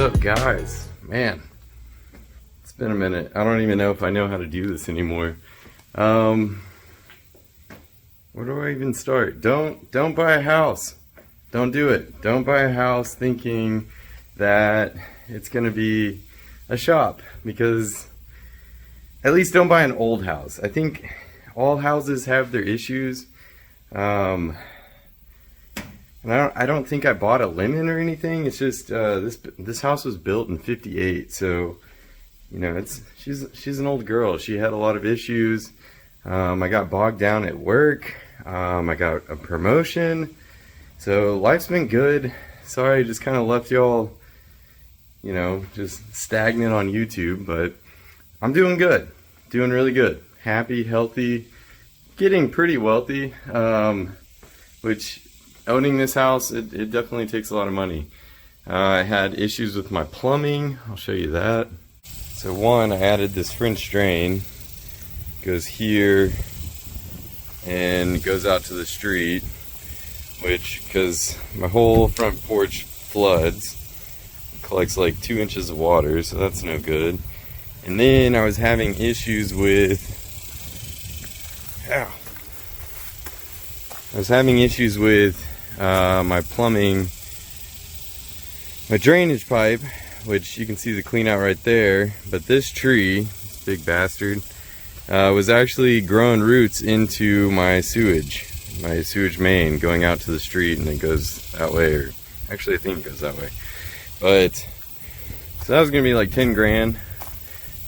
up, guys? Man, it's been a minute. I don't even know if I know how to do this anymore. Where do I even start? Don't buy a house. Don't do it. Don't buy a house thinking that it's gonna be a shop, because at least don't buy an old house. I think all houses have their issues. And I don't think I bought a lemon or anything. It's just this house was built in '58, so you know she's an old girl. She had a lot of issues. I got bogged down at work. I got a promotion, so life's been good. Sorry, I just kind of left y'all, you know, just stagnant on YouTube, but I'm doing good, doing really good, happy, healthy, getting pretty wealthy. Which owning this house, it definitely takes a lot of money. I had issues with my plumbing. I'll show you that. So one, I added this French drain. Goes here and goes out to the street, which, because my whole front porch floods, collects like 2 inches of water, so that's no good. And then I was having issues with my plumbing, my drainage pipe, which you can see the clean out right there. But this tree, this big bastard, was actually growing roots into my sewage main going out to the street, and it goes that way, or actually I think it goes that way. But so that was gonna be like 10 grand,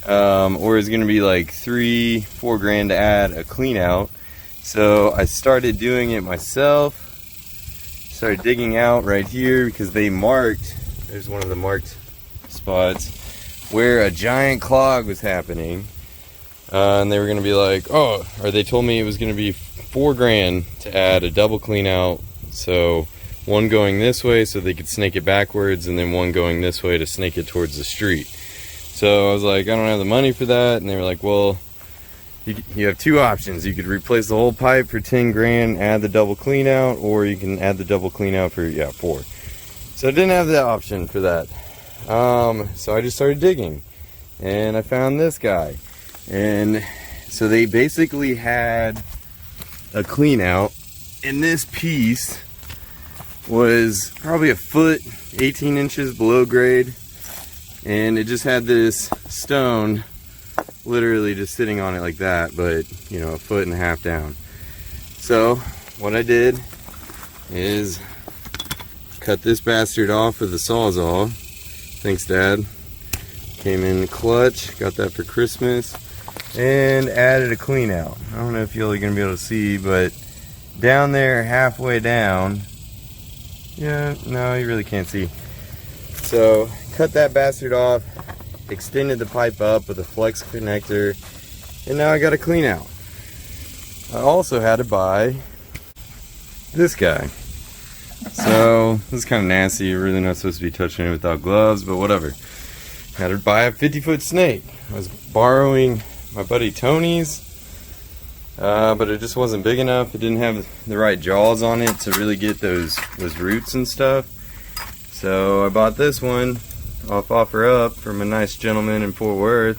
or it's gonna be like 3-4 grand to add a clean out. So I started doing it myself. Started digging out right here because they marked, there's one of the marked spots where a giant clog was happening. And they were going to be like, oh, or they told me it was going to be 4 grand to add a double clean out. So one going this way so they could snake it backwards, and then one going this way to snake it towards the street. So I was like, I don't have the money for that. And they were like, well, you have 2 options. You could replace the whole pipe for 10 grand, add the double clean out, or you can add the double clean out for 4. So I didn't have the option for that. So I just started digging, and I found this guy. And so they basically had a clean out, and this piece was probably a foot, 18 inches below grade, and it just had this stone literally just sitting on it like that, but you know, a foot and a half down. So what I did is cut this bastard off with a Sawzall. Thanks, Dad. Came in clutch, got that for Christmas, and added a clean out. I don't know if y'all are gonna be able to see, but down there, halfway down, yeah, no, you really can't see. So cut that bastard off, extended the pipe up with a flex connector, and now I got a clean out. I also had to buy this guy. So this is kind of nasty. You're really not supposed to be touching it without gloves, but whatever. Had to buy a 50-foot snake. I was borrowing my buddy Tony's, but it just wasn't big enough. It didn't have the right jaws on it to really get those roots and stuff. So I bought this one off OfferUp from a nice gentleman in Fort Worth,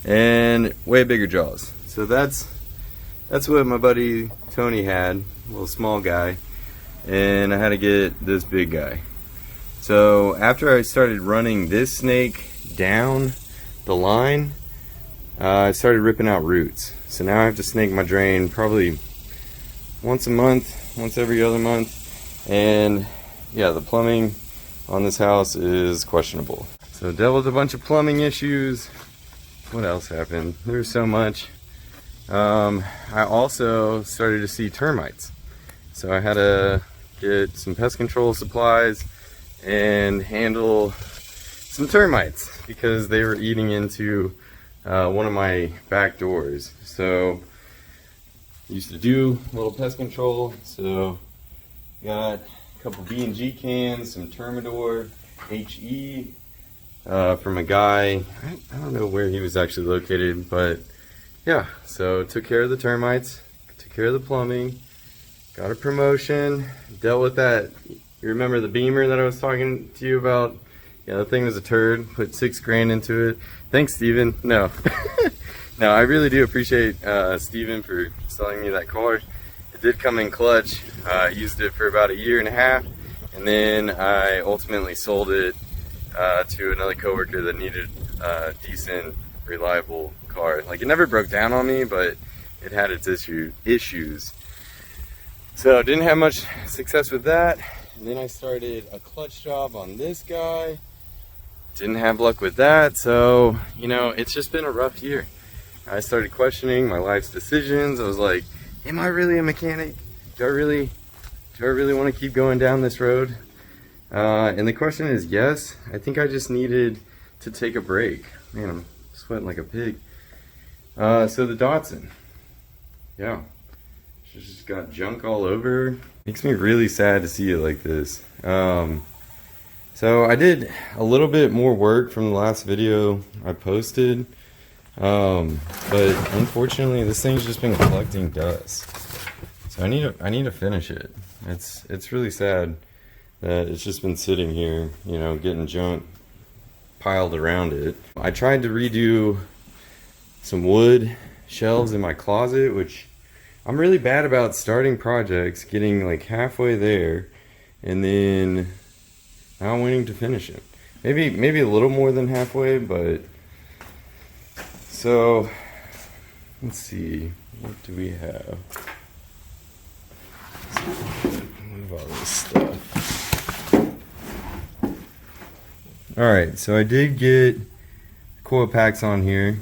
and way bigger jaws. So that's what my buddy Tony had, a little small guy, and I had to get this big guy. So after I started running this snake down the line, I started ripping out roots. So now I have to snake my drain probably once a month, once every other month. And yeah, the plumbing on this house is questionable. So dealt with a bunch of plumbing issues. What else happened? There was so much. I also started to see termites. So I had to get some pest control supplies and handle some termites because they were eating into one of my back doors. So I used to do a little pest control, so got a couple B&G cans, some Termidor HE from a guy. I don't know where he was actually located, but yeah, so took care of the termites, took care of the plumbing, got a promotion, dealt with that. You remember the Beamer that I was talking to you about Yeah, that thing was a turd. Put $6 grand into it. Thanks, Steven. No. No, I really do appreciate Steven for selling me that car. It did come in clutch. I used it for about 1.5 years, and then I ultimately sold it to another coworker that needed a decent, reliable car. Like, it never broke down on me, but it had its issues. So didn't have much success with that. And then I started a clutch job on this guy. Didn't have luck with that. So, you know, it's just been a rough year. I started questioning my life's decisions. I was like, am I really a mechanic? Do I really want to keep going down this road? And the question is yes. I think I just needed to take a break. Man, I'm sweating like a pig. So the Datsun. Yeah. She's just got junk all over. Makes me really sad to see it like this. So I did a little bit more work from the last video I posted. But unfortunately this thing's just been collecting dust. So I need to finish it. It's really sad that it's just been sitting here, you know, getting junk piled around it. I tried to redo some wood shelves in my closet, which I'm really bad about starting projects, getting like halfway there and then not wanting to finish it. Maybe a little more than halfway, but so let's see, what do we have? Move all this stuff. Alright, so I did get coil packs on here.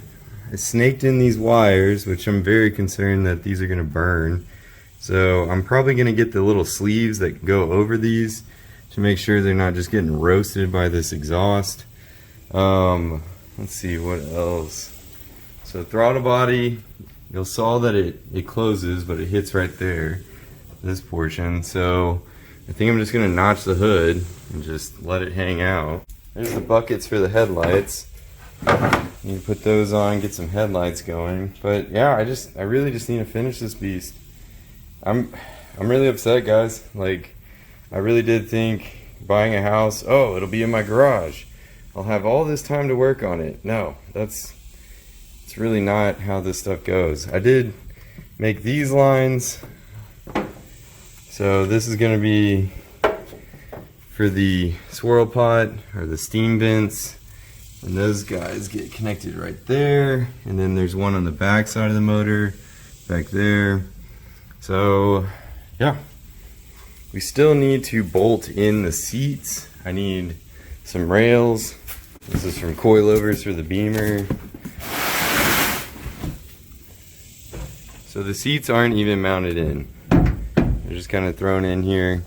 I snaked in these wires, which I'm very concerned that these are going to burn. So I'm probably going to get the little sleeves that go over these to make sure they're not just getting roasted by this exhaust. Let's see what else. So throttle body, you'll saw that it closes, but it hits right there, this portion. So I think I'm just going to notch the hood and just let it hang out. There's the buckets for the headlights. You put those on, get some headlights going. But yeah, I really just need to finish this beast. I'm really upset, guys. Like, I really did think buying a house, oh, it'll be in my garage, I'll have all this time to work on it. No, it's really not how this stuff goes. I did make these lines. So this is going to be for the swirl pot or the steam vents, and those guys get connected right there, and then there's one on the back side of the motor back there. So yeah, we still need to bolt in the seats. I need some rails. This is from coilovers for the Beamer. So the seats aren't even mounted in. They're just kind of thrown in here.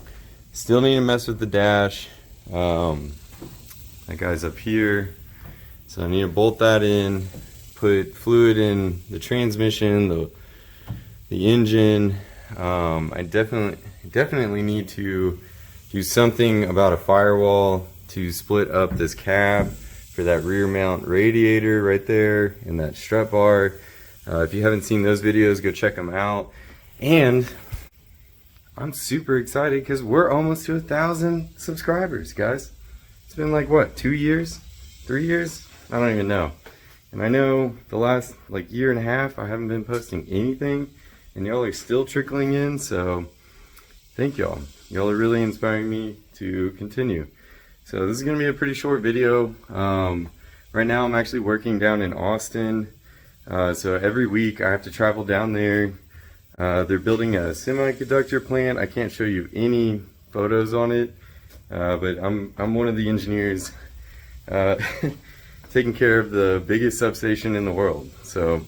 Still need to mess with the dash. That guy's up here. So I need to bolt that in, put fluid in the transmission, the engine. I definitely need to do something about a firewall to split up this cab for that rear mount radiator right there and that strut bar. If you haven't seen those videos, go check them out. And I'm super excited because we're almost to 1,000 subscribers, guys. It's been like, what, 2 years? 3 years? I don't even know. And I know the last like 1.5 years, I haven't been posting anything, and y'all are still trickling in, so thank y'all. Y'all are really inspiring me to continue. So this is going to be a pretty short video. Right now I'm actually working down in Austin. So every week I have to travel down there. They're building a semiconductor plant. I can't show you any photos on it, but I'm one of the engineers taking care of the biggest substation in the world. So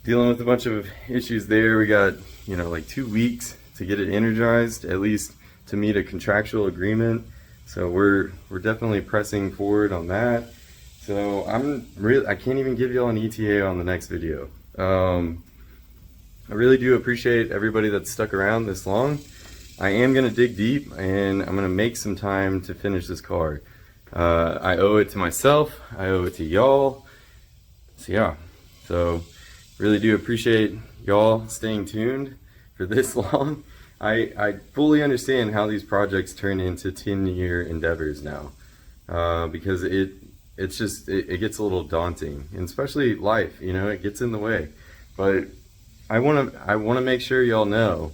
dealing with a bunch of issues there. We got, you know, like 2 weeks to get it energized, at least to meet a contractual agreement. So we're definitely pressing forward on that. So I can't even give y'all an ETA on the next video. I really do appreciate everybody that's stuck around this long. I am gonna dig deep and I'm gonna make some time to finish this car. I owe it to myself, I owe it to y'all. So yeah, so really do appreciate y'all staying tuned for this long. I fully understand how these projects turn into 10-year endeavors now. because it's just it gets a little daunting, and especially life, you know, it gets in the way. But I want to make sure y'all know,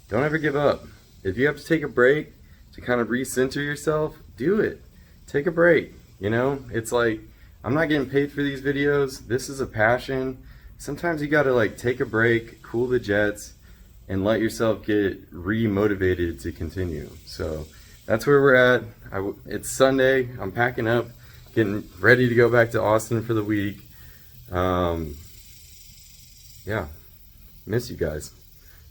don't ever give up. If you have to take a break to kind of recenter yourself, do it. Take a break. You know, it's like, I'm not getting paid for these videos. This is a passion. Sometimes you got to like take a break, cool the jets, and let yourself get re-motivated to continue. So that's where we're at. It's Sunday. I'm packing up, getting ready to go back to Austin for the week. Yeah, miss you guys.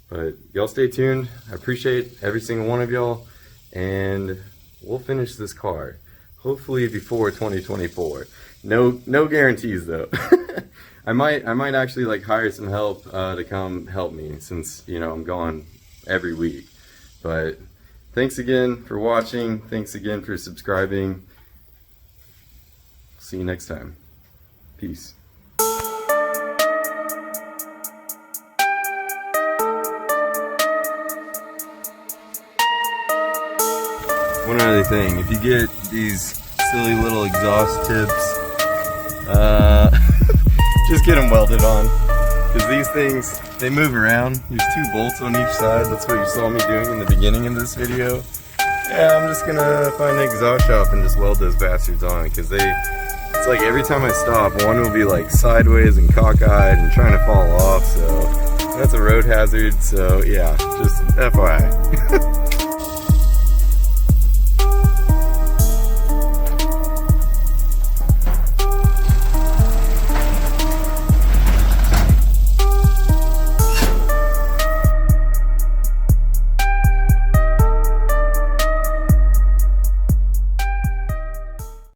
But y'all stay tuned. I appreciate every single one of y'all, and we'll finish this car hopefully before 2024. No guarantees though. I might actually like hire some help to come help me, since, you know, I'm gone every week. But thanks again for watching. Thanks again for subscribing. See you next time. Peace. One other thing, if you get these silly little exhaust tips, just get them welded on, because these things, they move around. There's 2 bolts on each side. That's what you saw me doing in the beginning of this video. Yeah, I'm just gonna find an exhaust shop and just weld those bastards on, because it's like every time I stop, one will be like sideways and cockeyed and trying to fall off, so that's a road hazard. So yeah, just FYI.